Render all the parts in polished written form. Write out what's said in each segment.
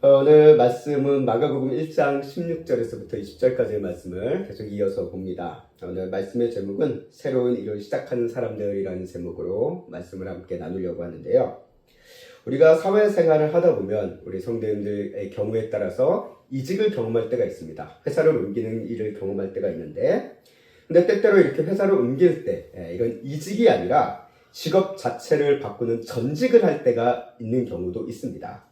오늘 말씀은 마가복음 1장 16절에서부터 20절까지의 말씀을 계속 이어서 봅니다. 오늘 말씀의 제목은 새로운 일을 시작하는 사람들이라는 제목으로 말씀을 함께 나누려고 하는데요. 우리가 사회생활을 하다 보면 우리 성도님들의 경우에 따라서 이직을 경험할 때가 있습니다. 회사를 옮기는 일을 경험할 때가 있는데, 근데 때때로 이렇게 회사를 옮길 때 이런 이직이 아니라 직업 자체를 바꾸는 전직을 할 때가 있는 경우도 있습니다.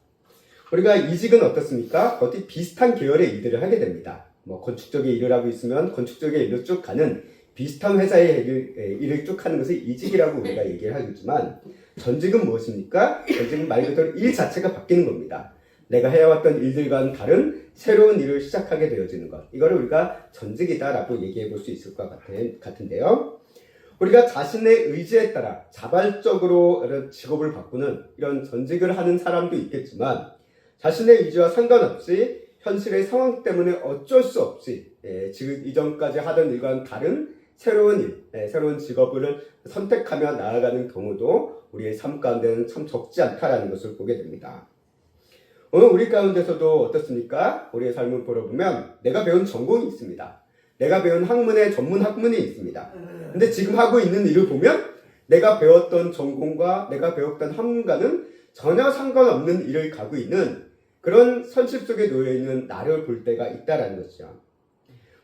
우리가 이직은 어떻습니까? 어디 비슷한 계열의 일들을 하게 됩니다. 건축 쪽에 일을 하고 있으면 건축 쪽에 일로 쭉 가는 비슷한 회사의 일을 쭉 하는 것을 이직이라고 우리가 얘기를 하겠지만, 전직은 무엇입니까? 전직은 말 그대로 일 자체가 바뀌는 겁니다. 내가 해왔던 일들과는 다른 새로운 일을 시작하게 되어지는 것. 이거를 우리가 전직이다라고 얘기해 볼 수 있을 것 같은데요. 우리가 자신의 의지에 따라 자발적으로 이런 직업을 바꾸는 이런 전직을 하는 사람도 있겠지만, 자신의 의지와 상관없이 현실의 상황 때문에 어쩔 수 없이 지금 이전까지 하던 일과는 다른 새로운 일, 새로운 직업을 선택하며 나아가는 경우도 우리의 삶 가운데는 참 적지 않다라는 것을 보게 됩니다. 오늘 우리 가운데서도 어떻습니까? 우리의 삶을 돌아보면 내가 배운 전공이 있습니다. 내가 배운 학문의 전문 학문이 있습니다. 근데 지금 하고 있는 일을 보면 내가 배웠던 전공과 내가 배웠던 학문과는 전혀 상관없는 일을 가고 있는 그런 현실 속에 놓여있는 나를 볼 때가 있다는 것이죠.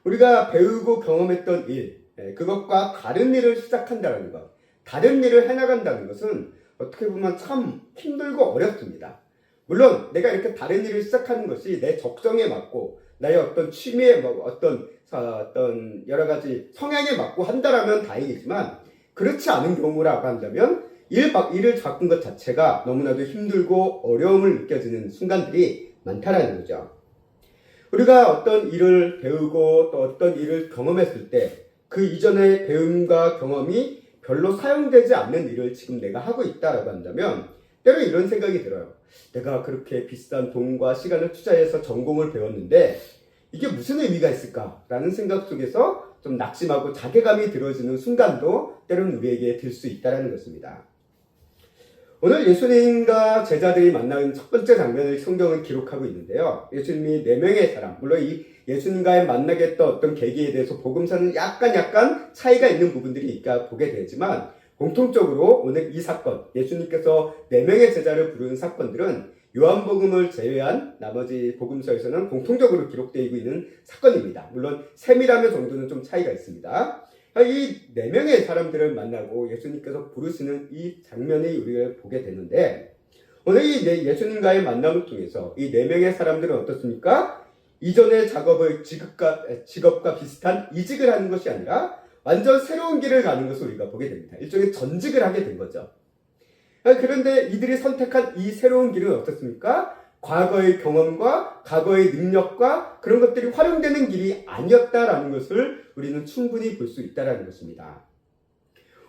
우리가 배우고 경험했던 일, 그것과 다른 일을 시작한다는 것, 다른 일을 해나간다는 것은 어떻게 보면 참 힘들고 어렵습니다. 물론 내가 이렇게 다른 일을 시작하는 것이 내 적성에 맞고 나의 어떤 취미에 어떤 여러 가지 성향에 맞고 한다라면 다행이지만, 그렇지 않은 경우라고 한다면 일을 바꾼 것 자체가 너무나도 힘들고 어려움을 느껴지는 순간들이 많다라는 거죠. 우리가 어떤 일을 배우고 또 어떤 일을 경험했을 때 그 이전의 배움과 경험이 별로 사용되지 않는 일을 지금 내가 하고 있다라고 한다면 때로 이런 생각이 들어요. 내가 그렇게 비싼 돈과 시간을 투자해서 전공을 배웠는데 이게 무슨 의미가 있을까라는 생각 속에서 좀 낙심하고 자괴감이 들어지는 순간도 때로는 우리에게 들 수 있다는 것입니다. 오늘 예수님과 제자들이 만나는 첫 번째 장면을 성경은 기록하고 있는데요. 예수님이 4명의 사람, 물론 이 예수님과의 만나게 했던 어떤 계기에 대해서 복음서는 약간 차이가 있는 부분들이 있까 보게 되지만, 공통적으로 오늘 이 사건, 예수님께서 4명의 제자를 부르는 사건들은 요한복음을 제외한 나머지 복음서에서는 공통적으로 기록되고 있는 사건입니다. 물론 세밀함의 정도는 좀 차이가 있습니다. 이 4명의 사람들을 만나고 예수님께서 부르시는 이 장면이 우리가 보게 되는데, 오늘 이 예수님과의 만남을 통해서 이 4명의 사람들은 어떻습니까? 이전의 직업과 비슷한 이직을 하는 것이 아니라 완전 새로운 길을 가는 것을 우리가 보게 됩니다. 일종의 전직을 하게 된 거죠. 그런데 이들이 선택한 이 새로운 길은 어떻습니까? 과거의 경험과 과거의 능력과 그런 것들이 활용되는 길이 아니었다라는 것을 우리는 충분히 볼 수 있다는 것입니다.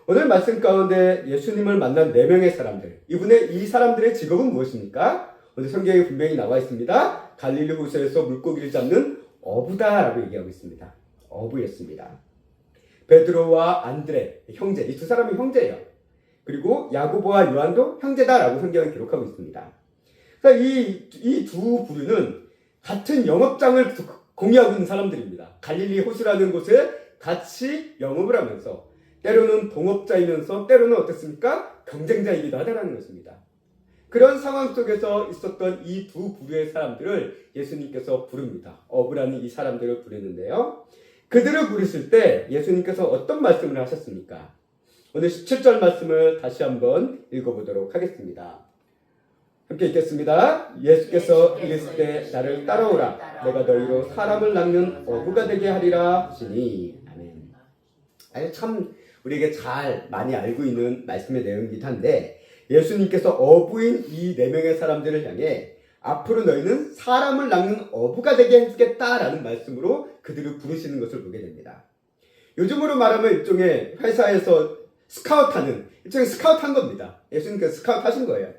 오늘 말씀 가운데 예수님을 만난 4명의 사람들, 이 사람들의 직업은 무엇입니까? 오늘 성경에 분명히 나와 있습니다. 갈릴리 호수에서 물고기를 잡는 어부다라고 얘기하고 있습니다. 어부였습니다. 베드로와 안드레, 형제, 이 두 사람이 형제예요. 그리고 야고보와 요한도 형제다라고 성경에 기록하고 있습니다. 이 두 부류는 같은 영업장을 공유하고 있는 사람들입니다. 갈릴리 호수라는 곳에 같이 영업을 하면서 때로는 동업자이면서 때로는 어떻습니까? 경쟁자이기도 하다는 것입니다. 그런 상황 속에서 있었던 이 두 부류의 사람들을 예수님께서 부릅니다. 어부라는 이 사람들을 부르는데요. 그들을 부르실 때 예수님께서 어떤 말씀을 하셨습니까? 오늘 17절 말씀을 다시 한번 읽어보도록 하겠습니다. 함께 읽겠습니다. 예수께서 이르실 때 나를 따라오라. 내가 너희로 사람을 낚는 어부가 되게 하리라 하시니. 아멘. 참 우리에게 잘 많이 알고 있는 말씀의 내용이긴 한데, 예수님께서 어부인 이 4명의 사람들을 향해 앞으로 너희는 사람을 낚는 어부가 되게 해주겠다라는 말씀으로 그들을 부르시는 것을 보게 됩니다. 요즘으로 말하면 일종의 회사에서 일종의 스카우트한 겁니다. 예수님께서 스카우트하신 거예요.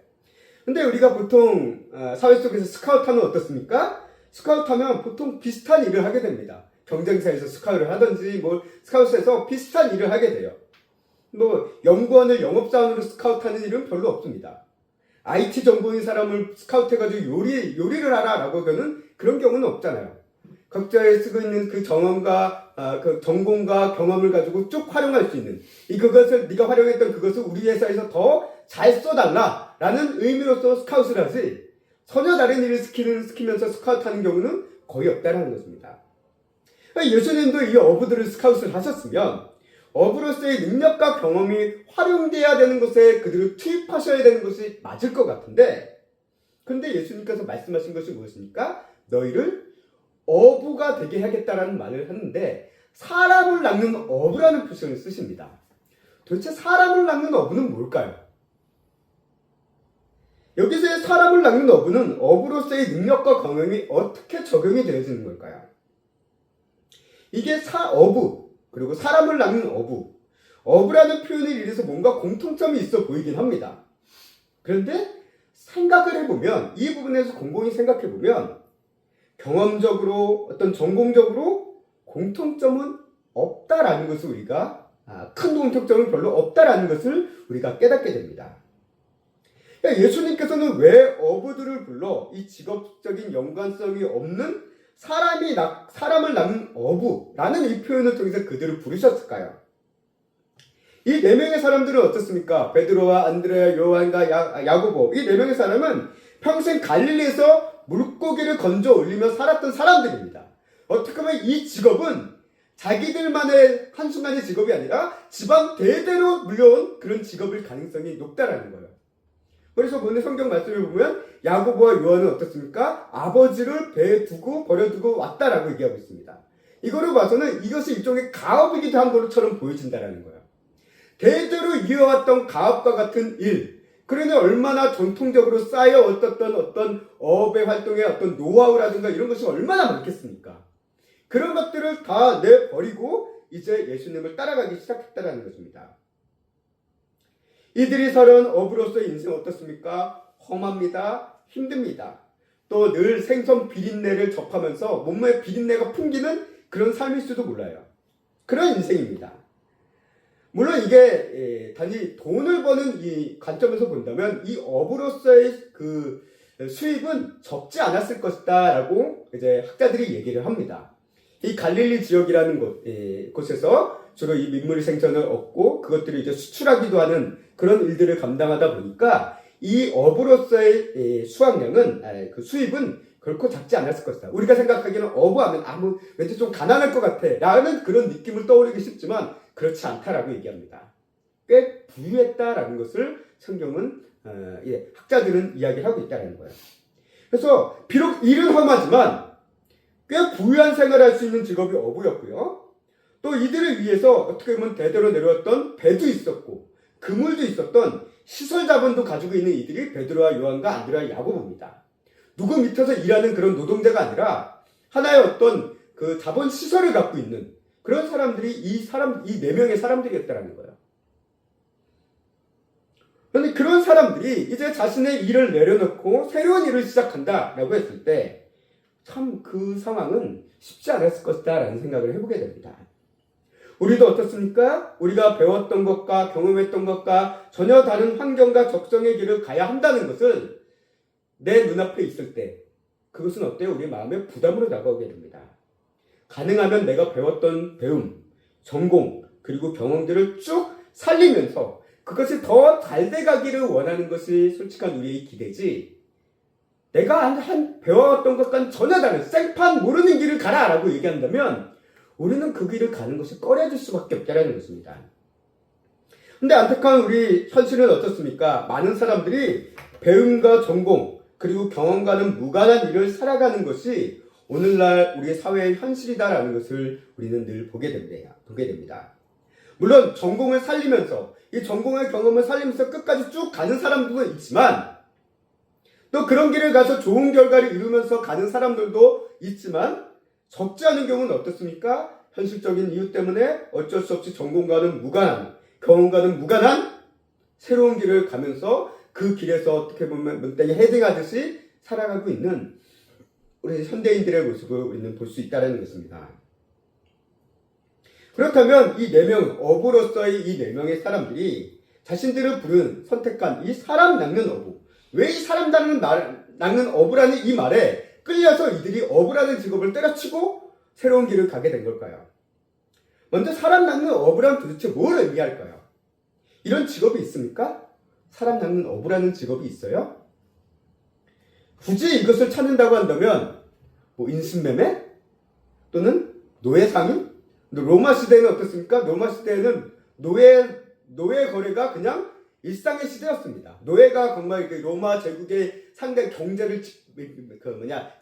근데 우리가 보통 사회 속에서 스카우트하면 어떻습니까? 스카우트하면 보통 비슷한 일을 하게 됩니다. 경쟁사에서 스카우트를 하든지 스카우트에서 비슷한 일을 하게 돼요. 연구원을 영업사원으로 스카우트하는 일은 별로 없습니다. IT 전공인 사람을 스카우트해가지고 요리를 하라라고 하면은 그런 경우는 없잖아요. 각자의 쓰고 있는 그 그 전공과 경험을 가지고 쭉 활용할 수 있는 그것을 네가 활용했던 그것을 우리 회사에서 더 잘 써달라라는 의미로서 스카웃을 하지 전혀 다른 일을 시키면서 스카우트하는 경우는 거의 없다라는 것입니다. 예수님도 이 어부들을 스카웃을 하셨으면 어부로서의 능력과 경험이 활용돼야 되는 것에 그들을 투입하셔야 되는 것이 맞을 것 같은데, 그런데 예수님께서 말씀하신 것이 무엇입니까? 너희를 어부가 되게 하겠다라는 말을 하는데 사람을 낚는 어부라는 표현을 쓰십니다. 도대체 사람을 낚는 어부는 뭘까요? 여기서의 사람을 낚는 어부는 어부로서의 능력과 경험이 어떻게 적용이 되어지는 걸까요? 이게 어부, 그리고 사람을 낚는 어부라는 표현을 이래서 뭔가 공통점이 있어 보이긴 합니다. 그런데 생각을 해보면, 이 부분에서 곰곰이 생각해보면 경험적으로 어떤 전공적으로 공통점은 없다라는 것을 우리가 큰 공통점은 별로 없다라는 것을 우리가 깨닫게 됩니다. 예수님께서는 왜 어부들을 불러 이 직업적인 연관성이 없는 사람을 낚는 어부라는 이 표현을 통해서 그들을 부르셨을까요? 이 네 명의 사람들은 어떻습니까? 베드로와 안드레아, 요한과 야고보, 이 네 명의 사람은 평생 갈릴리에서 물고기를 건져 올리며 살았던 사람들입니다. 어떻게 보면 이 직업은 자기들만의 한순간의 직업이 아니라 집안 대대로 물려온 그런 직업일 가능성이 높다라는 거예요. 그래서 오늘 성경 말씀을 보면 야고보와 요한은 어떻습니까? 아버지를 배에 두고 버려두고 왔다라고 얘기하고 있습니다. 이거로 봐서는 이것이 일종의 가업이기도 한 것처럼 보여진다라는 거예요. 대대로 이어왔던 가업과 같은 일, 그러니 얼마나 전통적으로 쌓여왔던 어떤 어업의 활동의 어떤 노하우라든가 이런 것이 얼마나 많겠습니까? 그런 것들을 다 내버리고 이제 예수님을 따라가기 시작했다는 것입니다. 이들이 살아온 어부로서의 인생은 어떻습니까? 험합니다. 힘듭니다. 또 늘 생선 비린내를 접하면서 몸에 비린내가 풍기는 그런 삶일지도 몰라요. 그런 인생입니다. 물론 이게 단지 돈을 버는 이 관점에서 본다면 이 어부로서의 그 수입은 적지 않았을 것이다 라고 이제 학자들이 얘기를 합니다. 이 갈릴리 지역이라는 곳에서 주로 이 민물 생선을 얻고 그것들을 이제 수출하기도 하는 그런 일들을 감당하다 보니까 이 어부로서의 수확량은 그 수입은 결코 작지 않았을 것이다. 우리가 생각하기에는 어부하면 왠지 좀 가난할 것 같아 라는 그런 느낌을 떠올리기 쉽지만 그렇지 않다라고 얘기합니다. 꽤 부유했다라는 것을 성경은 학자들은 이야기를 하고 있다는 거예요. 그래서 비록 일은 험하지만 꽤 부유한 생활을 할 수 있는 직업이 어부였고요. 또 이들을 위해서 어떻게 보면 대대로 내려왔던 배도 있었고 그물도 있었던 시설 자본도 가지고 있는 이들이 베드로와 요한과 안드레와 야고보입니다. 누구 밑에서 일하는 그런 노동자가 아니라 하나의 어떤 그 자본 시설을 갖고 있는 그런 사람들이 이 네 명의 사람들이었다는 거예요. 그런데 그런 사람들이 이제 자신의 일을 내려놓고 새로운 일을 시작한다라고 했을 때 참 그 상황은 쉽지 않았을 것이다 라는 생각을 해보게 됩니다. 우리도 어떻습니까? 우리가 배웠던 것과 경험했던 것과 전혀 다른 환경과 적성의 길을 가야 한다는 것을 내 눈앞에 있을 때 그것은 어때요? 우리 마음에 부담으로 다가오게 됩니다. 가능하면 내가 배웠던 배움, 전공, 그리고 경험들을 쭉 살리면서 그것이 더 잘 돼가기를 원하는 것이 솔직한 우리의 기대지 내가 배워왔던 것과는 전혀 다른 생판 모르는 길을 가라라고 얘기한다면 우리는 그 길을 가는 것이 꺼려질 수밖에 없다는 것입니다. 근데 안타까운 우리 현실은 어떻습니까? 많은 사람들이 배움과 전공 그리고 경험과는 무관한 일을 살아가는 것이 오늘날 우리의 사회의 현실이다라는 것을 우리는 늘 보게 됩니다. 물론 전공을 살리면서 이 전공의 경험을 살리면서 끝까지 쭉 가는 사람들도 있지만 또 그런 길을 가서 좋은 결과를 이루면서 가는 사람들도 있지만 적지 않은 경우는 어떻습니까? 현실적인 이유 때문에 어쩔 수 없이 전공과는 무관한, 경험과는 무관한 새로운 길을 가면서 그 길에서 어떻게 보면 문땅에 헤딩하듯이 살아가고 있는 우리 현대인들의 모습을 우리는 볼 수 있다는 것입니다. 그렇다면 이 네 명, 어부로서의 이 네 명의 사람들이 자신들을 선택한 이 사람 낚는 어부, 왜 이 사람 낚는 어부라는 이 말에 끌려서 이들이 어부라는 직업을 때려치고 새로운 길을 가게 된 걸까요? 먼저 사람 낚는 어부란 도대체 뭘 의미할까요? 이런 직업이 있습니까? 사람 낚는 어부라는 직업이 있어요? 굳이 이것을 찾는다고 한다면 뭐 인신매매? 또는 노예상인? 로마 시대는 어떻습니까? 로마 시대에는 노예 거래가 그냥 일상의 시대였습니다. 노예가 정말 로마 제국의 상대 경제를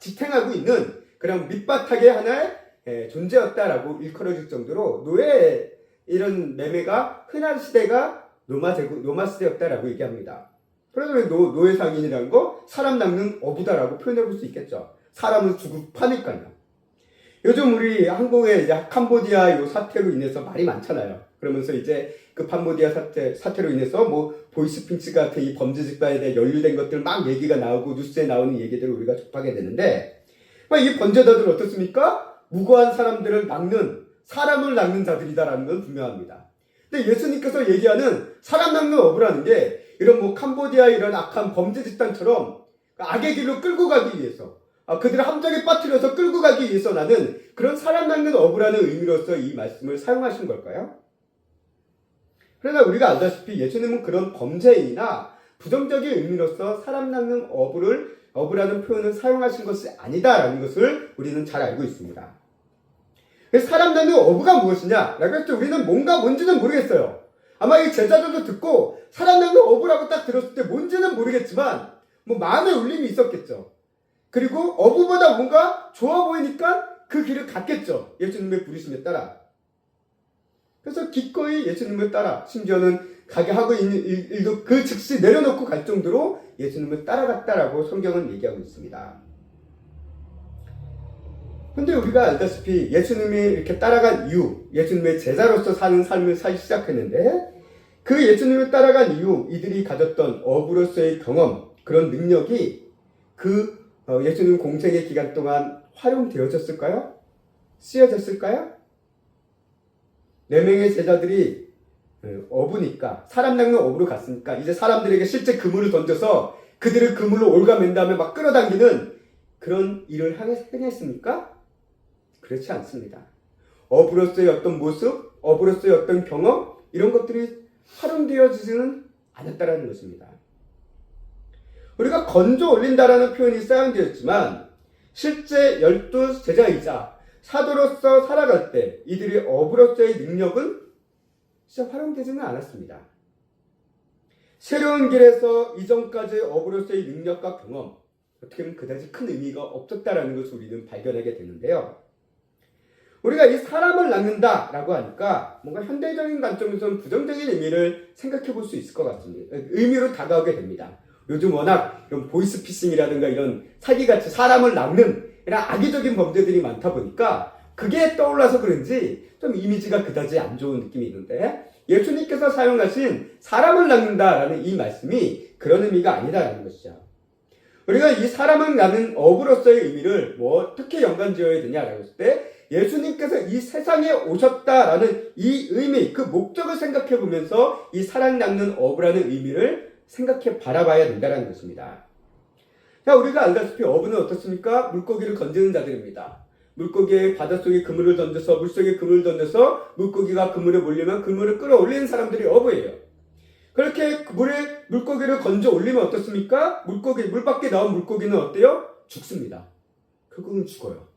지탱하고 있는 그런 밑바탕의 하나의 존재였다라고 일컬어질 정도로 노예 이런 매매가 흔한 시대가 로마 시대였다라고 얘기합니다. 그래서 노예 상인이라는 거 사람 낚는 어부다라고 표현해 볼 수 있겠죠. 사람을 주고 파니까요. 요즘 우리 한국의 이제 캄보디아 요 사태로 인해서 말이 많잖아요. 그러면서 이제 그 캄보디아 사태로 인해서 뭐 보이스피치 같은 이 범죄 집단에 대해 연루된 것들 막 얘기가 나오고 뉴스에 나오는 얘기들을 우리가 접하게 되는데 이 범죄자들은 어떻습니까? 무고한 사람들을 사람을 낚는 자들이다라는 건 분명합니다. 근데 예수님께서 얘기하는 사람 낚는 어부라는 게 이런 뭐 캄보디아 이런 악한 범죄 집단처럼 악의 길로 끌고 가기 위해서 그들을 함정에 빠뜨려서 끌고 가기 위해서 나는 그런 사람 낚는 어부라는 의미로서 이 말씀을 사용하신 걸까요? 그러나 우리가 알다시피 예수님은 그런 범죄인이나 부정적인 의미로서 사람 낚는 어부라는 표현을 사용하신 것이 아니다라는 것을 우리는 잘 알고 있습니다. 사람 낚는 어부가 무엇이냐라고 해서 우리는 뭔지는 모르겠어요. 아마 이 제자들도 듣고 사람 낚는 어부라고 딱 들었을 때 뭔지는 모르겠지만 뭐 마음의 울림이 있었겠죠. 그리고 어부보다 뭔가 좋아 보이니까 그 길을 갔겠죠. 예수님의 부르심에 따라. 그래서 기꺼이 예수님을 따라 심지어는 가게 하고 있는 일도 그 즉시 내려놓고 갈 정도로 예수님을 따라갔다라고 성경은 얘기하고 있습니다. 근데 우리가 알다시피 예수님이 이렇게 따라간 이유, 예수님의 제자로서 사는 삶을 살기 시작했는데 그 예수님을 따라간 이유, 이들이 가졌던 어부로서의 경험, 그런 능력이 그 예수님 공생의 기간 동안 활용되어졌을까요? 쓰여졌을까요? 4명의 제자들이 어부니까 사람 낚는 어부로 갔으니까 이제 사람들에게 실제 그물을 던져서 그들을 그물로 올가맨 다음에 막 끌어당기는 그런 일을 행했습니까? 그렇지 않습니다. 어부로서의 어떤 모습, 어부로서의 어떤 경험 이런 것들이 활용되어지지는 않았다라는 것입니다. 우리가 건져 올린다라는 표현이 사용되었지만 실제 12 제자이자 사도로서 살아갈 때 이들의 어부로서의 능력은 진짜 활용되지는 않았습니다. 새로운 길에서 이전까지의 어부로서의 능력과 경험 어떻게 보면 그다지 큰 의미가 없었다라는 것을 우리는 발견하게 되는데요. 우리가 이 사람을 낚는다라고 하니까 뭔가 현대적인 관점에서는 부정적인 의미를 생각해 볼 수 있을 것 같습니다. 의미로 다가오게 됩니다. 요즘 워낙 이런 보이스피싱이라든가 이런 사기같이 사람을 낚는 이런 악의적인 범죄들이 많다 보니까 그게 떠올라서 그런지 좀 이미지가 그다지 안 좋은 느낌이 있는데 예수님께서 사용하신 사람을 낚는다라는 이 말씀이 그런 의미가 아니다라는 것이죠. 우리가 이 사람을 낚는 어부로서의 의미를 어떻게 연관지어야 되냐라고 했을 때 예수님께서 이 세상에 오셨다라는 이 의미, 그 목적을 생각해 보면서 이 사람 낚는 어부라는 의미를 생각해 바라봐야 된다는 것입니다. 자, 우리가 알다시피 어부는 어떻습니까? 물고기를 건지는 자들입니다. 물고기의 바닷속에 그물을 던져서 물속에 그물을 던져서 물고기가 그물에 몰리면 그물을 끌어올리는 사람들이 어부예요. 그렇게 물고기를 건져 올리면 어떻습니까? 물 밖에 나온 물고기는 어때요? 죽습니다. 결국은 죽어요.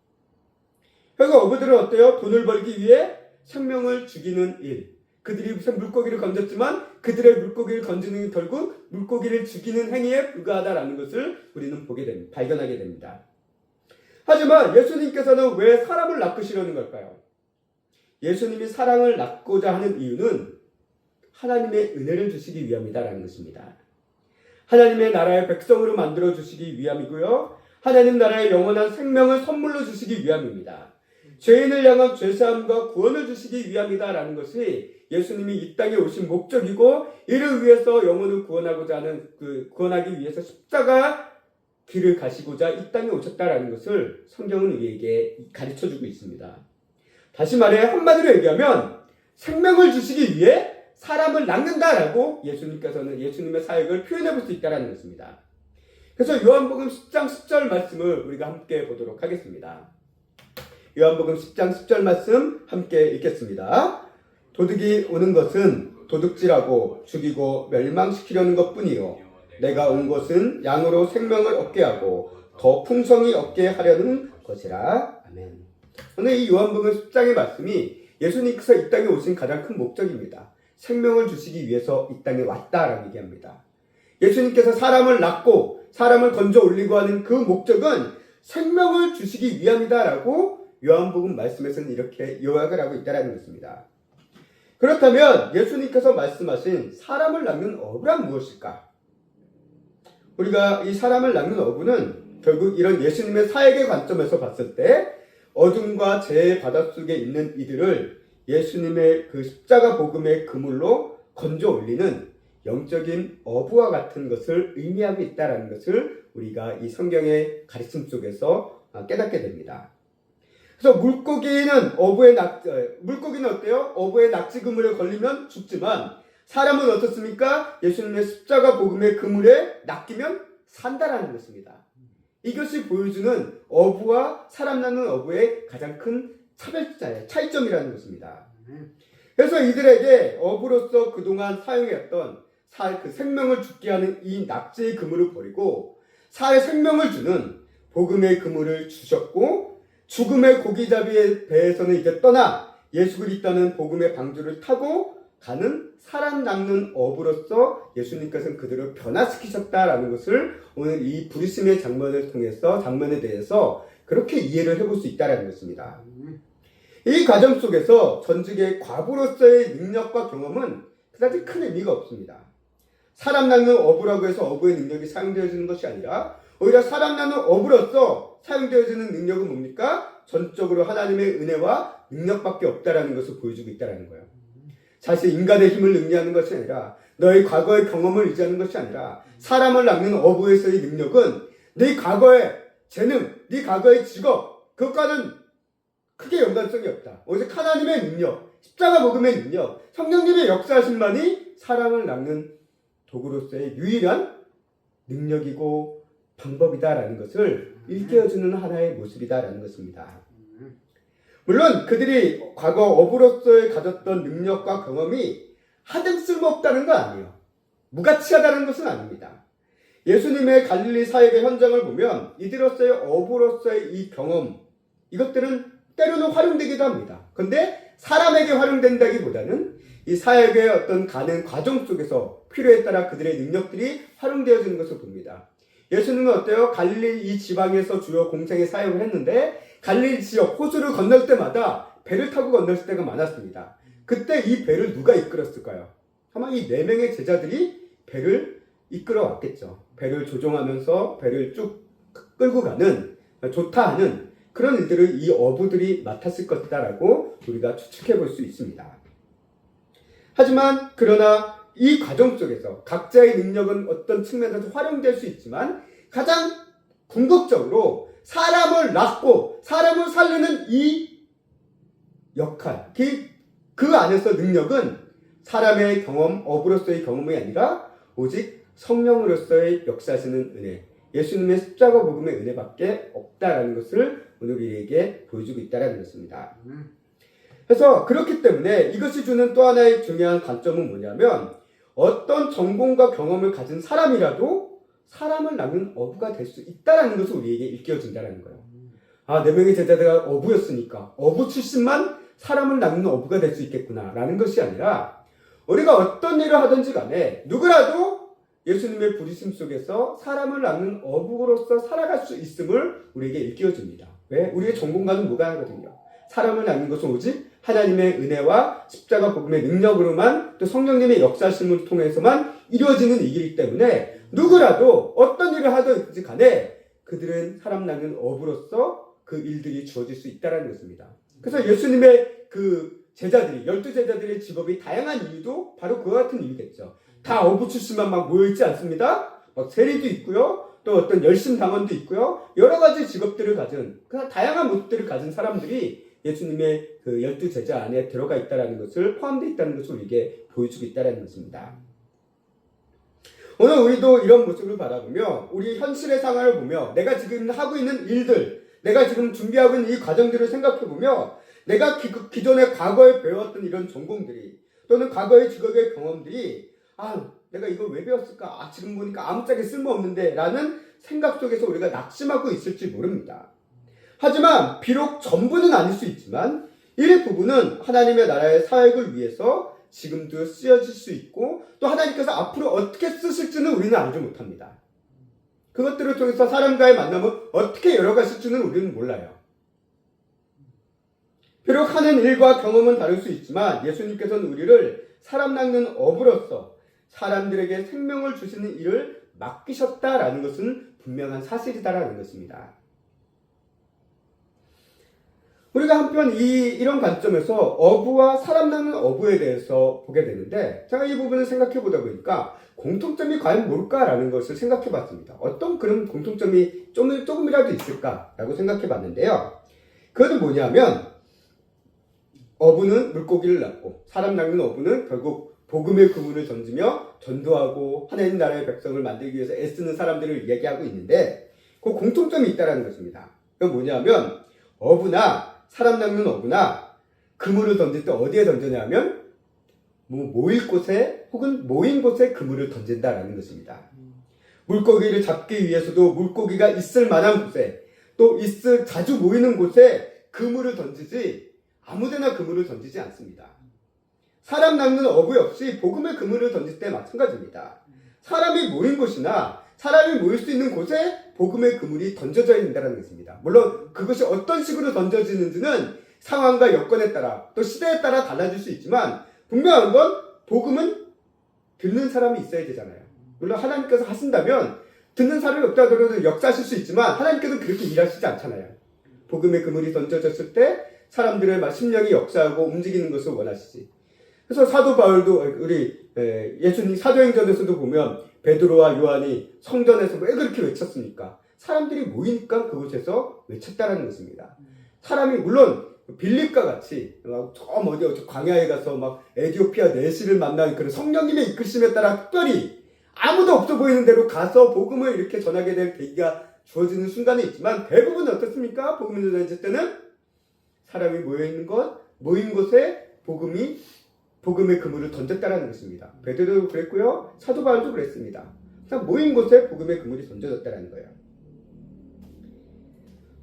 그리고 어부들은 어때요? 돈을 벌기 위해 생명을 죽이는 일. 그들이 무슨 물고기를 건졌지만 그들의 물고기를 건지는 게 결국 물고기를 죽이는 행위에 불과하다라는 것을 우리는 발견하게 됩니다. 하지만 예수님께서는 왜 사람을 낚으시려는 걸까요? 예수님이 사람을 낚고자 하는 이유는 하나님의 은혜를 주시기 위함이다라는 것입니다. 하나님의 나라의 백성으로 만들어 주시기 위함이고요. 하나님 나라의 영원한 생명을 선물로 주시기 위함입니다. 죄인을 향한 죄사함과 구원을 주시기 위함이다라는 것이 예수님이 이 땅에 오신 목적이고 이를 위해서 영혼을 구원하기 위해서 십자가 길을 가시고자 이 땅에 오셨다라는 것을 성경은 우리에게 가르쳐주고 있습니다. 다시 말해 한마디로 얘기하면 생명을 주시기 위해 사람을 낚는다라고 예수님께서는 예수님의 사역을 표현해 볼 수 있다는 것입니다. 그래서 요한복음 10장 10절 말씀을 우리가 함께 보도록 하겠습니다. 요한복음 10장 10절 말씀 함께 읽겠습니다. 도둑이 오는 것은 도둑질하고 죽이고 멸망시키려는 것뿐이요 내가 온 것은 양으로 생명을 얻게 하고 더 풍성히 얻게 하려는 것이라. 아멘. 오늘 이 요한복음 10장의 말씀이 예수님께서 이 땅에 오신 가장 큰 목적입니다. 생명을 주시기 위해서 이 땅에 왔다라고 얘기합니다. 예수님께서 사람을 낳고 사람을 건져 올리고 하는 그 목적은 생명을 주시기 위함이다라고 요한복음 말씀에서는 이렇게 요약을 하고 있다는 것입니다. 그렇다면 예수님께서 말씀하신 사람을 낳는 어부란 무엇일까? 우리가 이 사람을 낳는 어부는 결국 이런 예수님의 사역의 관점에서 봤을 때 어둠과 죄의 바닷속에 있는 이들을 예수님의 그 십자가 복음의 그물로 건져 올리는 영적인 어부와 같은 것을 의미하고 있다는 것을 우리가 이 성경의 가르침 속에서 깨닫게 됩니다. 그래서 물고기는 어때요? 어부의 낙지 그물에 걸리면 죽지만 사람은 어떻습니까? 예수님의 십자가 복음의 그물에 낚이면 산다라는 것입니다. 이것이 보여주는 어부와 사람 낳는 어부의 가장 큰 차이점이라는 것입니다. 그래서 이들에게 어부로서 그동안 사용했던 그 생명을 죽게 하는 이 낙지의 그물을 버리고 사의 생명을 주는 복음의 그물을 주셨고 죽음의 고기잡이의 배에서는 이제 떠나 예수 그리스도는 복음의 방주를 타고 가는 사람 낚는 어부로서 예수님께서는 그들을 변화시키셨다라는 것을 오늘 이 부르심의 장면에 대해서 그렇게 이해를 해볼 수 있다는 것입니다. 이 과정 속에서 전직의 과부로서의 능력과 경험은 그다지 큰 의미가 없습니다. 사람 낚는 어부라고 해서 어부의 능력이 사용되어지는 것이 아니라 오히려 사람 낚는 어부로서 사용되어지는 능력은 뭡니까? 전적으로 하나님의 은혜와 능력밖에 없다라는 것을 보여주고 있다는 거예요. 사실 인간의 힘을 의미하는 것이 아니라 너의 과거의 경험을 의지하는 것이 아니라 사람을 낚는 어부에서의 능력은 네 과거의 재능, 네 과거의 직업 그것과는 크게 연관성이 없다. 오직 하나님의 능력, 십자가 복음의 능력, 성령님의 역사하심만이 사람을 낚는 도구로서의 유일한 능력이고 방법이다라는 것을 일깨워주는 하나의 모습이다라는 것입니다. 물론 그들이 과거 어부로서의 가졌던 능력과 경험이 하등 쓸모없다는 건 아니에요. 무가치하다는 것은 아닙니다. 예수님의 갈릴리 사역의 현장을 보면 이들로서의 어부로서의 이 경험 이것들은 때로는 활용되기도 합니다. 그런데 사람에게 활용된다기보다는 이 사역의 어떤 가는 과정 속에서 필요에 따라 그들의 능력들이 활용되어지는 것을 봅니다. 예수님은 어때요? 갈릴리 이 지방에서 주요 공생의 사역을 했는데 갈릴리 지역 호수를 건널 때마다 배를 타고 건널 때가 많았습니다. 그때 이 배를 누가 이끌었을까요? 아마 이 4명의 제자들이 배를 이끌어 왔겠죠. 배를 조종하면서 배를 쭉 끌고 가는 좋다 하는 그런 일들을 이 어부들이 맡았을 것이다라고 우리가 추측해 볼 수 있습니다. 하지만 그러나 이 과정 속에서 각자의 능력은 어떤 측면에서 활용될 수 있지만 가장 궁극적으로 사람을 낳고 사람을 살리는 이 역할, 그 안에서 능력은 사람의 경험, 어부로서의 경험이 아니라 오직 성령으로서의 역사하시는 은혜, 예수님의 십자가 복음의 은혜밖에 없다라는 것을 오늘 우리에게 보여주고 있다는 것입니다. 그래서 그렇기 때문에 이것이 주는 또 하나의 중요한 관점은 뭐냐면 어떤 전공과 경험을 가진 사람이라도 사람을 낚는 어부가 될 수 있다는 것을 우리에게 일깨워준다는 거예요. 4명의 제자들가 어부였으니까 어부 출신만 사람을 낚는 어부가 될 수 있겠구나 라는 것이 아니라 우리가 어떤 일을 하든지 간에 누구라도 예수님의 부르심 속에서 사람을 낚는 어부로서 살아갈 수 있음을 우리에게 일깨워줍니다. 왜? 우리의 전공과는 무관하거든요. 사람을 낚는 것은 오직 하나님의 은혜와 십자가 복음의 능력으로만 또 성령님의 역사심을 통해서만 이루어지는 일이기 때문에 누구라도 어떤 일을 하든지 간에 그들은 사람 낚는 어부로서 그 일들이 주어질 수 있다는 것입니다. 그래서 예수님의 그 제자들이 12제자들의 직업이 다양한 이유도 바로 그와 같은 이유겠죠. 다 어부 출신만 막 모여있지 않습니다. 막 세리도 있고요. 또 어떤 열심당원도 있고요. 여러 가지 직업들을 가진 그냥 다양한 모습들을 가진 사람들이 예수님의 그 12제자 안에 들어가 있다는 것을 포함되어 있다는 것을 우리에게 보여주고 있다는 것입니다. 오늘 우리도 이런 모습을 바라보며 우리 현실의 상황을 보며 내가 지금 하고 있는 일들, 내가 지금 준비하고 있는 이 과정들을 생각해보며 내가 기존에 과거에 배웠던 이런 전공들이 또는 과거의 직업의 경험들이 내가 이걸 왜 배웠을까? 지금 보니까 아무짝에 쓸모없는데 라는 생각 속에서 우리가 낙심하고 있을지 모릅니다. 하지만 비록 전부는 아닐 수 있지만 일부분은 하나님의 나라의 사역을 위해서 지금도 쓰여질 수 있고 또 하나님께서 앞으로 어떻게 쓰실지는 우리는 알지 못합니다. 그것들을 통해서 사람과의 만남을 어떻게 열어가실지는 우리는 몰라요. 비록 하는 일과 경험은 다를 수 있지만 예수님께서는 우리를 사람 낚는 어부로서 사람들에게 생명을 주시는 일을 맡기셨다라는 것은 분명한 사실이다라는 것입니다. 우리가 한편 이런 관점에서 어부와 사람 낚는 어부에 대해서 보게 되는데 제가 이 부분을 생각해 보다 보니까 공통점이 과연 뭘까라는 것을 생각해 봤습니다. 어떤 그런 공통점이 조금이라도 있을까라고 생각해 봤는데요. 그것은 뭐냐면 어부는 물고기를 낚고 사람 낚는 어부는 결국 복음의 그물을 던지며 전도하고 하나님 나라의 백성을 만들기 위해서 애쓰는 사람들을 얘기하고 있는데 그 공통점이 있다는 것입니다. 그건 뭐냐면 어부나 사람 낚는 어부나 그물을 던질 때 어디에 던지냐면 모일 곳에 혹은 모인 곳에 그물을 던진다라는 것입니다. 물고기를 잡기 위해서도 물고기가 있을 만한 곳에 또 자주 모이는 곳에 그물을 던지지 아무데나 그물을 던지지 않습니다. 사람 낚는 어부 역시 복음의 그물을 던질 때 마찬가지입니다. 사람이 모인 곳이나 사람이 모일 수 있는 곳에 복음의 그물이 던져져야 된다는 것입니다. 물론 그것이 어떤 식으로 던져지는지는 상황과 여건에 따라 또 시대에 따라 달라질 수 있지만 분명한 건 복음은 듣는 사람이 있어야 되잖아요. 물론 하나님께서 하신다면 듣는 사람이 없다 하더라도 역사하실 수 있지만 하나님께서는 그렇게 일하시지 않잖아요. 복음의 그물이 던져졌을 때 사람들의 심령이 역사하고 움직이는 것을 원하시지. 그래서 사도 바울도 우리 예수님 사도행전에서도 보면 베드로와 요한이 성전에서 왜 그렇게 외쳤습니까? 사람들이 모이니까 그곳에서 외쳤다라는 것입니다. 사람이 물론 빌립과 같이 어디 광야에 가서 막 에티오피아 내시를 만난 그런 성령님의 이끄심에 따라 특별히 아무도 없어 보이는 대로 가서 복음을 이렇게 전하게 될 계기가 주어지는 순간이 있지만 대부분 어떻습니까? 복음을 전해질 때는 사람이 모인 곳에 복음의 그물을 던졌다라는 것입니다. 베드로도 그랬고요. 사도 바울도 그랬습니다. 모인 곳에 복음의 그물이 던져졌다라는 거예요.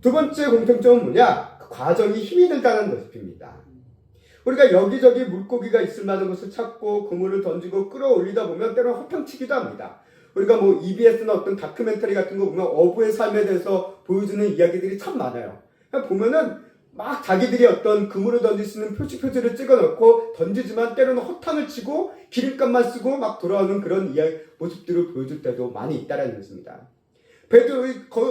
두 번째 공통점은 뭐냐? 그 과정이 힘이 들다는 것입니다. 우리가 여기저기 물고기가 있을 만한 곳을 찾고 그물을 던지고 끌어올리다 보면 때로는 허탕치기도 합니다. 우리가 EBS나 어떤 다큐멘터리 같은 거 보면 어부의 삶에 대해서 보여주는 이야기들이 참 많아요. 보면은 막 자기들이 어떤 그물을 던질 수 있는 표지를 찍어놓고 던지지만 때로는 허탕을 치고 기름값만 쓰고 막 돌아오는 그런 모습들을 보여줄 때도 많이 있다는 것입니다.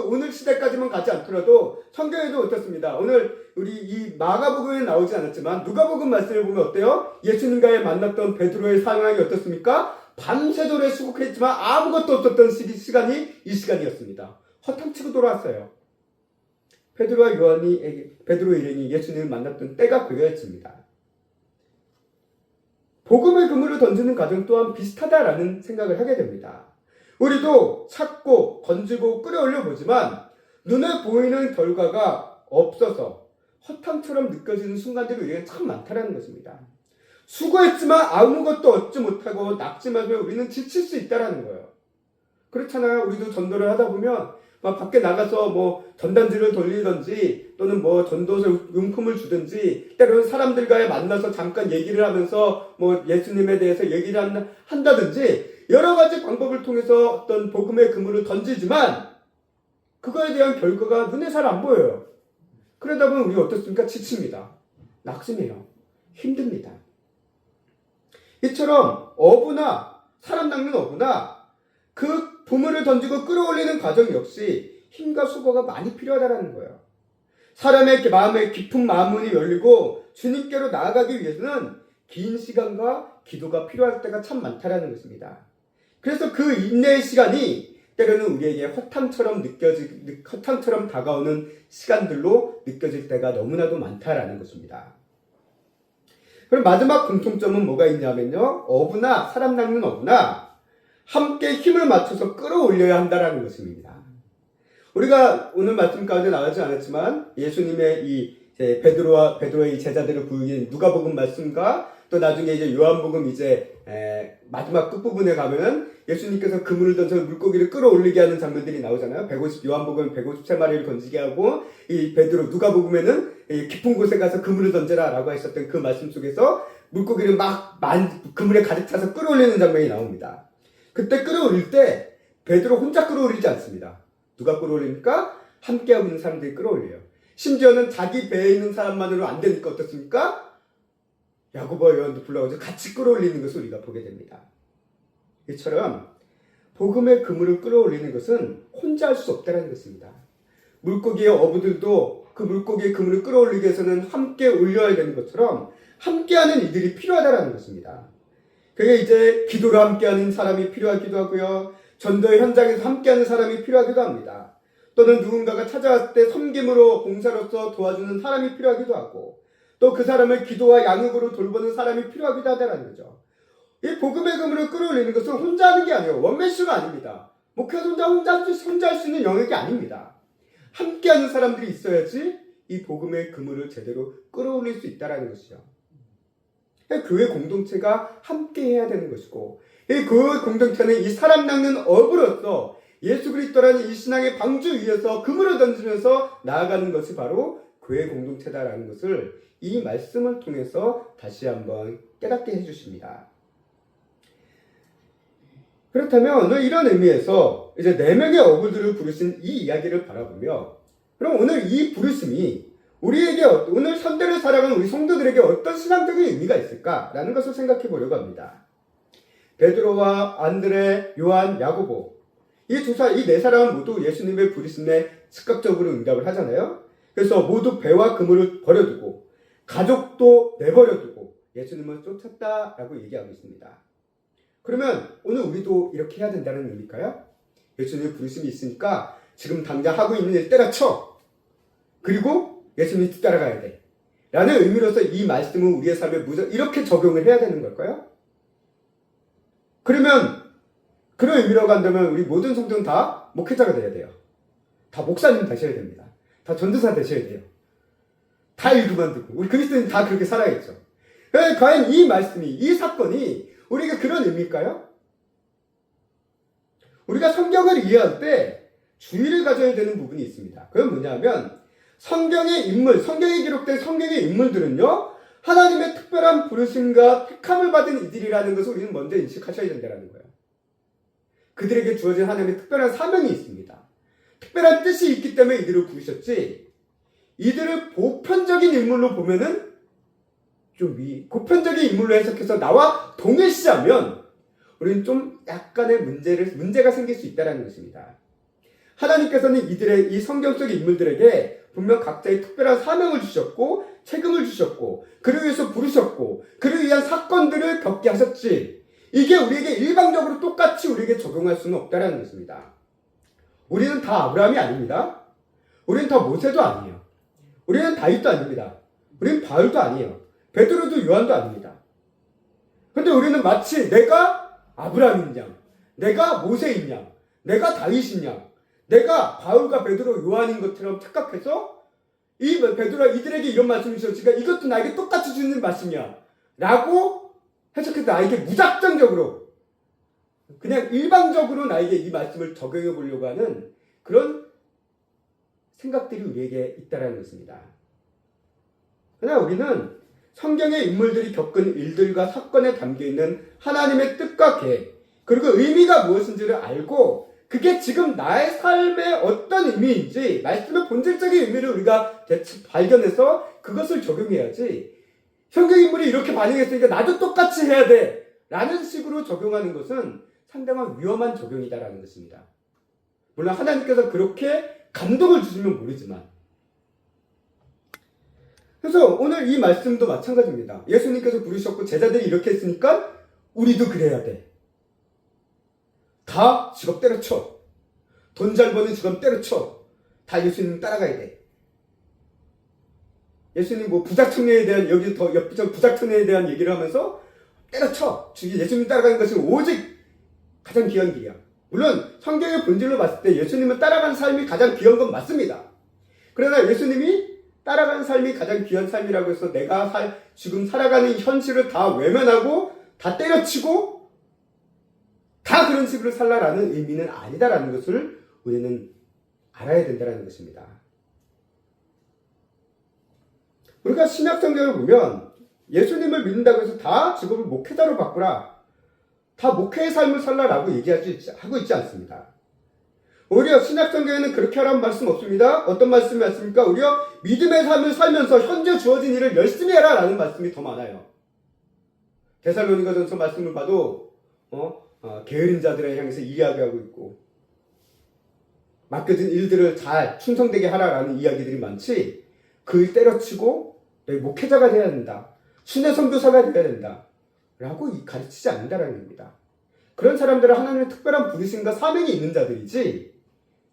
오늘 시대까지만 가지 않더라도 성경에도 어떻습니다. 오늘 우리 이 마가복음에 나오지 않았지만 누가복음 말씀을 보면 어때요? 예수님과의 만났던 베드로의 상황이 어떻습니까? 밤새도록 수고했지만 아무것도 없었던 시간이 이 시간이었습니다. 허탕치고 돌아왔어요. 베드로 일행이 예수님을 만났던 때가 그거였습니다. 복음의 그물을 던지는 과정 또한 비슷하다라는 생각을 하게 됩니다. 우리도 찾고 던지고 끌어올려 보지만 눈에 보이는 결과가 없어서 허탕처럼 느껴지는 순간들이 우리가 참 많다는 것입니다. 수고했지만 아무것도 얻지 못하고 낙심하면 우리는 지칠 수 있다는 거예요. 그렇잖아요. 우리도 전도를 하다 보면 밖에 나가서 전단지를 돌리든지 또는 전도서 용품을 주든지 때로는 사람들과의 만나서 잠깐 얘기를 하면서 예수님에 대해서 얘기를 한다든지 여러 가지 방법을 통해서 어떤 복음의 그물을 던지지만 그거에 대한 결과가 눈에 잘 안 보여요. 그러다 보면 우리 어떻습니까? 지칩니다. 낙심해요. 힘듭니다. 이처럼 어부나 사람 낚는 어부나 그 보물을 던지고 끌어올리는 과정 역시 힘과 수고가 많이 필요하다는 거예요. 사람의 마음의 깊은 마음문이 열리고 주님께로 나아가기 위해서는 긴 시간과 기도가 필요할 때가 참 많다는 것입니다. 그래서 그 인내의 시간이 때로는 우리에게 허탕처럼 다가오는 시간들로 느껴질 때가 너무나도 많다라는 것입니다. 그럼 마지막 공통점은 뭐가 있냐면요. 어부나 사람 낚는 어부나 함께 힘을 맞춰서 끌어올려야 한다는 것입니다. 우리가 오늘 말씀 가운데 나오지 않았지만 예수님의 이 베드로의 이 제자들을 부르긴 누가복음 말씀과 또 나중에 이제 요한복음 이제 마지막 끝부분에 가면 예수님께서 그물을 던져서 물고기를 끌어올리게 하는 장면들이 나오잖아요. 요한복음 153마리를 건지게 하고 이 베드로 누가복음에는 이 깊은 곳에 가서 그물을 던져라라고 하셨던 그 말씀 속에서 물고기를 그물에 가득 차서 끌어올리는 장면이 나옵니다. 그때 끌어올릴 때 베드로 혼자 끌어올리지 않습니다. 누가 끌어올립니까? 함께하고 있는 사람들이 끌어올려요. 심지어는 자기 배에 있는 사람만으로 안 되니까 어떻습니까? 야고보와 요한도 불러가지고 같이 끌어올리는 것을 우리가 보게 됩니다. 이처럼 복음의 그물을 끌어올리는 것은 혼자 할 수 없다는 것입니다. 물고기의 어부들도 그 물고기의 그물을 끌어올리기 위해서는 함께 올려야 되는 것처럼 함께하는 이들이 필요하다는 것입니다. 그게 이제 기도로 함께하는 사람이 필요하기도 하고요. 전도의 현장에서 함께하는 사람이 필요하기도 합니다. 또는 누군가가 찾아왔을 때 섬김으로 봉사로서 도와주는 사람이 필요하기도 하고 또 그 사람을 기도와 양육으로 돌보는 사람이 필요하기도 하다는 거죠. 이 복음의 그물을 끌어올리는 것은 혼자 하는 게 아니에요. 원맨쇼가 아닙니다. 목회자 혼자 할 수 있는 영역이 아닙니다. 함께하는 사람들이 있어야지 이 복음의 그물을 제대로 끌어올릴 수 있다는 것이죠. 교회 공동체가 함께 해야 되는 것이고 이 교회 공동체는 이 사람 낚는 어부로서 예수 그리스도라는 이 신앙의 방주 위에서 그물을 던지면서 나아가는 것이 바로 교회 공동체다라는 것을 이 말씀을 통해서 다시 한번 깨닫게 해주십니다. 그렇다면 오늘 이런 의미에서 이제 4명의 어부들을 부르신 이 이야기를 바라보며 그럼 오늘 이 부르심이 우리에게 오늘 현대를 살아가는 우리 성도들에게 어떤 신앙적인 의미가 있을까라는 것을 생각해 보려고 합니다. 베드로와 안드레, 요한, 야고보 이 4사람은 모두 예수님의 부르심에 즉각적으로 응답을 하잖아요. 그래서 모두 배와 그물을 버려두고 가족도 내버려두고 예수님을 쫓았다라고 얘기하고 있습니다. 그러면 오늘 우리도 이렇게 해야 된다는 의미일까요? 예수님의 부르심이 있으니까 지금 당장 하고 있는 일 때려쳐. 그리고 예수님이 뒤따라가야 돼. 라는 의미로서 이 말씀은 우리의 삶에 이렇게 적용을 해야 되는 걸까요? 그러면 그런 의미로 간다면 우리 모든 성도는 다 목회자가 돼야 돼요. 다 목사님 되셔야 됩니다. 다 전도사 되셔야 돼요. 다 일 그만두고 우리 그리스도인 다 그렇게 살아야겠죠. 과연 이 말씀이 이 사건이 우리가 그런 의미일까요? 우리가 성경을 이해할 때 주의를 가져야 되는 부분이 있습니다. 그건 뭐냐면 성경의 인물, 성경에 기록된 성경의 인물들은요 하나님의 특별한 부르심과 택함을 받은 이들이라는 것을 우리는 먼저 인식하셔야 된다는 거예요. 그들에게 주어진 하나님의 특별한 사명이 있습니다. 특별한 뜻이 있기 때문에 이들을 부르셨지 이들을 보편적인 인물로 보면은 보편적인 인물로 해석해서 나와 동일시하면 우리는 좀 약간의 문제가 생길 수 있다는 것입니다. 하나님께서는 이 성경 속의 인물들에게 분명 각자의 특별한 사명을 주셨고 책임을 주셨고 그를 위해서 부르셨고 그를 위한 사건들을 겪게 하셨지 이게 우리에게 일방적으로 똑같이 우리에게 적용할 수는 없다는 것입니다. 우리는 다 아브라함이 아닙니다. 우리는 다 모세도 아니에요. 우리는 다윗도 아닙니다. 우리는 바울도 아니에요. 베드로도 요한도 아닙니다. 근데 우리는 마치 내가 아브라함인 양, 내가 모세인 양, 내가 다윗인 양, 내가 바울과 베드로, 요한인 것처럼 착각해서 베드로가 이들에게 이런 말씀을 주셨으니까 이것도 나에게 똑같이 주는 말씀이야 라고 해석해서 나에게 무작정적으로 그냥 일방적으로 나에게 이 말씀을 적용해 보려고 하는 그런 생각들이 우리에게 있다는 것입니다. 그러나 우리는 성경의 인물들이 겪은 일들과 사건에 담겨있는 하나님의 뜻과 계획 그리고 의미가 무엇인지를 알고 그게 지금 나의 삶의 어떤 의미인지 말씀의 본질적인 의미를 우리가 발견해서 그것을 적용해야지 성경 인물이 이렇게 반응했으니까 나도 똑같이 해야 돼 라는 식으로 적용하는 것은 상당한 위험한 적용이다라는 것입니다. 물론 하나님께서 그렇게 감동을 주시면 모르지만 그래서 오늘 이 말씀도 마찬가지입니다. 예수님께서 부르셨고 제자들이 이렇게 했으니까 우리도 그래야 돼. 다 직업 때려쳐. 돈 잘 버는 직업 때려쳐. 다 예수님 따라가야 돼. 예수님 부작청에 대한 부작청에 대한 얘기를 하면서 때려쳐. 예수님 따라가는 것은 오직 가장 귀한 길이야. 물론 성경의 본질로 봤을 때 예수님을 따라가는 삶이 가장 귀한 건 맞습니다. 그러나 예수님이 따라가는 삶이 가장 귀한 삶이라고 해서 내가 지금 살아가는 현실을 다 외면하고 다 때려치고 다 그런 식으로 살라라는 의미는 아니다라는 것을 우리는 알아야 된다는 것입니다. 우리가 신약 성경을 보면 예수님을 믿는다고 해서 다 직업을 목회자로 바꾸라, 다 목회의 삶을 살라라고 하고 있지 않습니다. 오히려 신약 성경에는 그렇게 하라는 말씀 없습니다. 어떤 말씀이 맞습니까? 오히려 믿음의 삶을 살면서 현재 주어진 일을 열심히 해라라는 말씀이 더 많아요. 데살로니가전서 말씀을 봐도 게으른 자들을 향해서 이야기하고 있고, 맡겨진 일들을 잘 충성되게 하라라는 이야기들이 많지, 그 일 때려치고 너희 목회자가 돼야 된다, 순회 선교사가 돼야 된다 라고 가르치지 않는다라는 겁니다. 그런 사람들은 하나님의 특별한 부르심과 사명이 있는 자들이지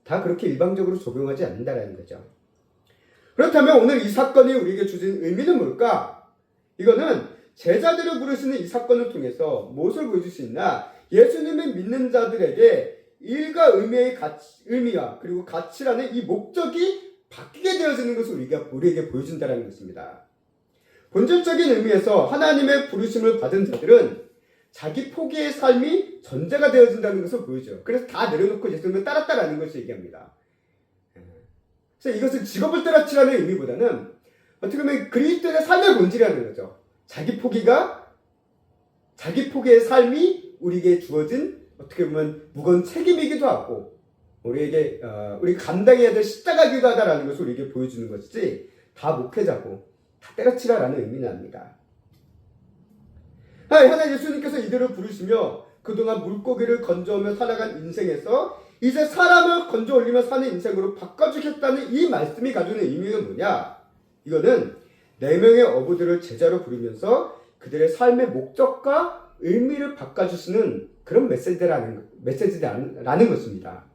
다 그렇게 일방적으로 적용하지 않는다라는 거죠. 그렇다면 오늘 이 사건이 우리에게 주신 의미는 뭘까? 이거는 제자들을 부르시는 이 사건을 통해서 무엇을 보여줄 수 있나? 예수님을 믿는 자들에게 일과 의미와 그리고 가치라는 이 목적이 바뀌게 되어지는 것을 우리에게 보여준다는 것입니다. 본질적인 의미에서 하나님의 부르심을 받은 자들은 자기 포기의 삶이 전제가 되어진다는 것을 보여줘요. 그래서 다 내려놓고 예수님을 따랐다라는 것을 얘기합니다. 그래서 이것은 직업을 때려치라는 의미보다는 어떻게 보면 그리스도의 삶의 본질이라는 거죠. 자기 포기의 삶이 우리에게 주어진 어떻게 보면 무거운 책임이기도 하고 우리 감당해야 될 십자가이기도 하다라는 것을 우리에게 보여주는 것이지 다 목회자고 다 때려치라라는 의미는 아닙니다. 하나 예수님께서 이들을 부르시며 그동안 물고기를 건져오며 살아간 인생에서 이제 사람을 건져 올리며 사는 인생으로 바꿔주겠다는 이 말씀이 가지는 의미는 뭐냐? 이거는 4명의 어부들을 제자로 부르면서 그들의 삶의 목적과 의미를 바꿔주시는 그런 메시지라는 것입니다.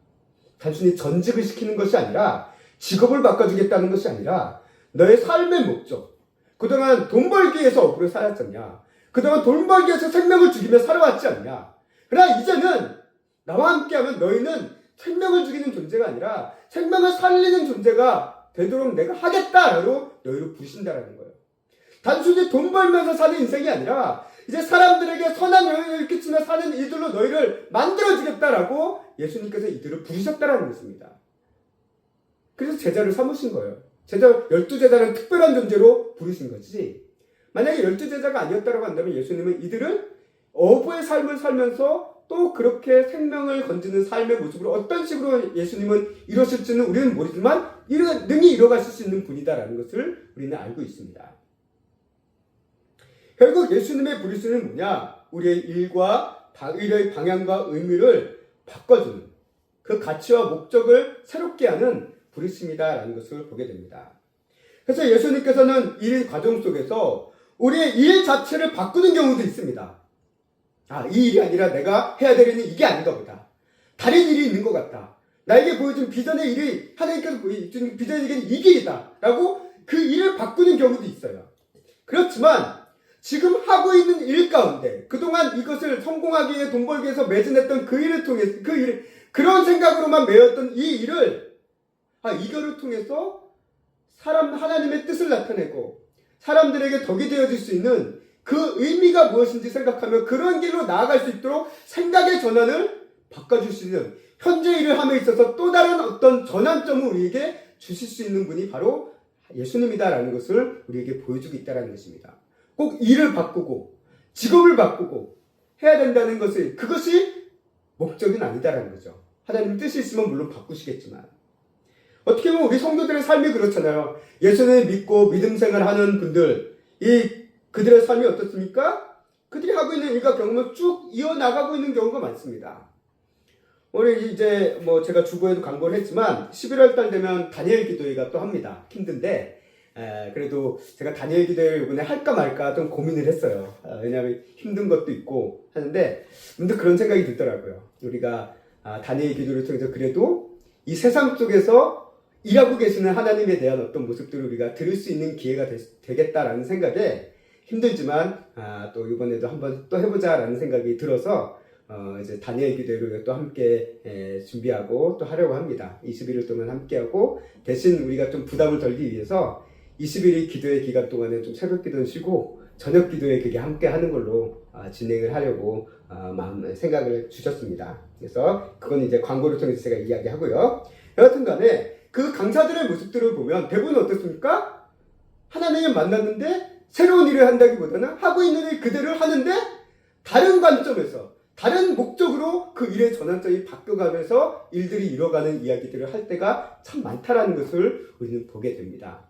단순히 전직을 시키는 것이 아니라 직업을 바꿔주겠다는 것이 아니라 너의 삶의 목적, 그동안 돈 벌기 위해서 어부를 살았잖냐? 그동안 돈 벌기 위해서 생명을 죽이며 살아왔지 않냐? 그러나 이제는 나와 함께하면 너희는 생명을 죽이는 존재가 아니라 생명을 살리는 존재가 되도록 내가 하겠다라고 너희를 부르신다라는 거예요. 단순히 돈 벌면서 사는 인생이 아니라 이제 사람들에게 선한 영향을 끼치며 사는 이들로 너희를 만들어주겠다라고 예수님께서 이들을 부르셨다라는 것입니다. 그래서 제자를 삼으신 거예요. 12제자는 특별한 존재로 부르신 것이지, 만약에 12제자가 아니었다고 한다면 예수님은 이들을 어부의 삶을 살면서 또 그렇게 생명을 건지는 삶의 모습으로 어떤 식으로 예수님은 이루실지는 우리는 모르지만 능히 이뤄가실 수 있는 분이다라는 것을 우리는 알고 있습니다. 결국 예수님의 부르심은 뭐냐? 우리의 일의 방향과 의미를 바꿔주는 그 가치와 목적을 새롭게 하는 부르심이다라는 것을 보게 됩니다. 그래서 예수님께서는 이 과정 속에서 우리의 일 자체를 바꾸는 경우도 있습니다. 이 일이 아니라 내가 해야 될 일은 이게 아닌가 보다. 다른 일이 있는 것 같다. 나에게 보여준 비전의 일이 하나님께서 보여준 비전의 일은 이 길이다 라고 그 일을 바꾸는 경우도 있어요. 그렇지만 지금 하고 있는 일 가운데 그동안 이것을 성공하기 위해 돈 벌기 위해서 매진했던 그 일을 통해서 그런 생각으로만 매였던 이 일을 이거를 통해서 하나님의 뜻을 나타내고 사람들에게 덕이 되어질 수 있는 그 의미가 무엇인지 생각하며 그런 길로 나아갈 수 있도록 생각의 전환을 바꿔줄 수 있는, 현재 일을 함에 있어서 또 다른 어떤 전환점을 우리에게 주실 수 있는 분이 바로 예수님이다라는 것을 우리에게 보여주고 있다는 것입니다. 꼭 일을 바꾸고 직업을 바꾸고 해야 된다는 그것이 목적은 아니다라는 거죠. 하나님 뜻이 있으면 물론 바꾸시겠지만, 어떻게 보면 우리 성도들의 삶이 그렇잖아요. 예수님을 믿고 믿음 생활하는 분들, 그들의 삶이 어떻습니까? 그들이 하고 있는 일과 경험을 쭉 이어나가고 있는 경우가 많습니다. 오늘 이제 제가 주보에도 광고를 했지만 11월 달 되면 다니엘 기도회가 또 합니다. 힘든데 그래도 제가 다니엘 기도회를 이번에 할까 말까 좀 고민을 했어요. 왜냐하면 힘든 것도 있고 하는데 문득 그런 생각이 들더라고요. 우리가 다니엘 기도를 통해서 그래도 이 세상 속에서 일하고 계시는 하나님에 대한 어떤 모습들을 우리가 들을 수 있는 기회가 되겠다라는 생각에 힘들지만 또 이번에도 한번 또 해보자라는 생각이 들어서 이제 다니엘 기도회를 또 함께 준비하고 또 하려고 합니다. 21일 동안 함께하고 대신 우리가 좀 부담을 덜기 위해서 21일 기도회 기간 동안에 좀 새벽 기도는 쉬고 저녁 기도회 그게 함께 하는 걸로 진행을 하려고 생각을 주셨습니다. 그래서 그건 이제 광고를 통해서 제가 이야기하고요. 여하튼 간에 그 강사들의 모습들을 보면 대부분 어떻습니까? 하나님을 만났는데 새로운 일을 한다기보다는 하고 있는 일 그대로 하는데 다른 관점에서 다른 목적으로 그 일의 전환점이 바뀌어가면서 일들이 이뤄가는 이야기들을 할 때가 참 많다라는 것을 우리는 보게 됩니다.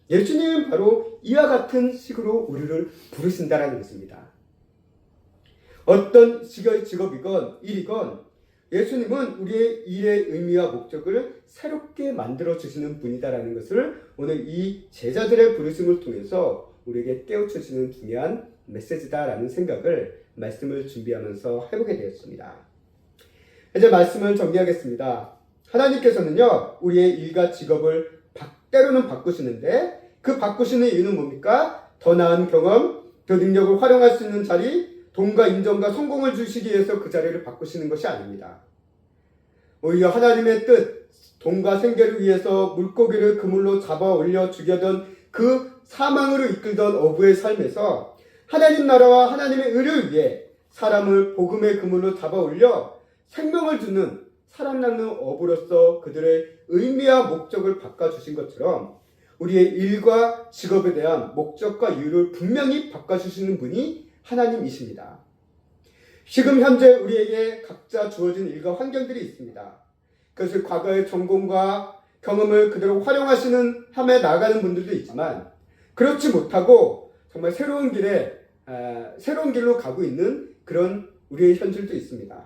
예수님은 바로 이와 같은 식으로 우리를 부르신다라는 것입니다. 어떤 직업이건 일이건 예수님은 우리의 일의 의미와 목적을 새롭게 만들어주시는 분이다라는 것을 오늘 이 제자들의 부르심을 통해서 우리에게 깨우쳐주시는 중요한 메시지다라는 생각을 말씀을 준비하면서 해보게 되었습니다. 이제 말씀을 정리하겠습니다. 하나님께서는요, 우리의 일과 직업을 때로는 바꾸시는데 그 바꾸시는 이유는 뭡니까? 더 나은 경험, 더 능력을 활용할 수 있는 자리, 돈과 인정과 성공을 주시기 위해서 그 자리를 바꾸시는 것이 아닙니다. 오히려 하나님의 뜻, 돈과 생계를 위해서 물고기를 그물로 잡아 올려 죽여던 그 사망으로 이끌던 어부의 삶에서 하나님 나라와 하나님의 의를 위해 사람을 복음의 그물로 잡아 올려 생명을 주는 사람 낳는 어부로서 그들의 의미와 목적을 바꿔주신 것처럼 우리의 일과 직업에 대한 목적과 이유를 분명히 바꿔주시는 분이 하나님이십니다. 지금 현재 우리에게 각자 주어진 일과 환경들이 있습니다. 그것을 과거의 전공과 경험을 그대로 활용하시는 함에 나아가는 분들도 있지만 그렇지 못하고 정말 새로운 길로 가고 있는 그런 우리의 현실도 있습니다.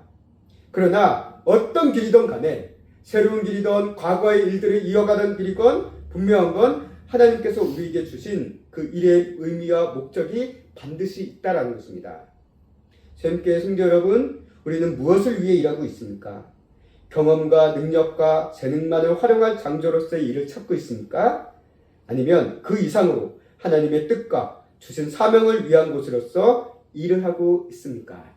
그러나 어떤 길이든 간에 새로운 길이든 과거의 일들을 이어가던 길이건 분명한 건 하나님께서 우리에게 주신 그 일의 의미와 목적이 반드시 있다라는 것입니다. 재밌게 성도 여러분, 우리는 무엇을 위해 일하고 있습니까? 경험과 능력과 재능만을 활용할 장조로서의 일을 찾고 있습니까? 아니면 그 이상으로 하나님의 뜻과 주신 사명을 위한 곳으로서 일을 하고 있습니까?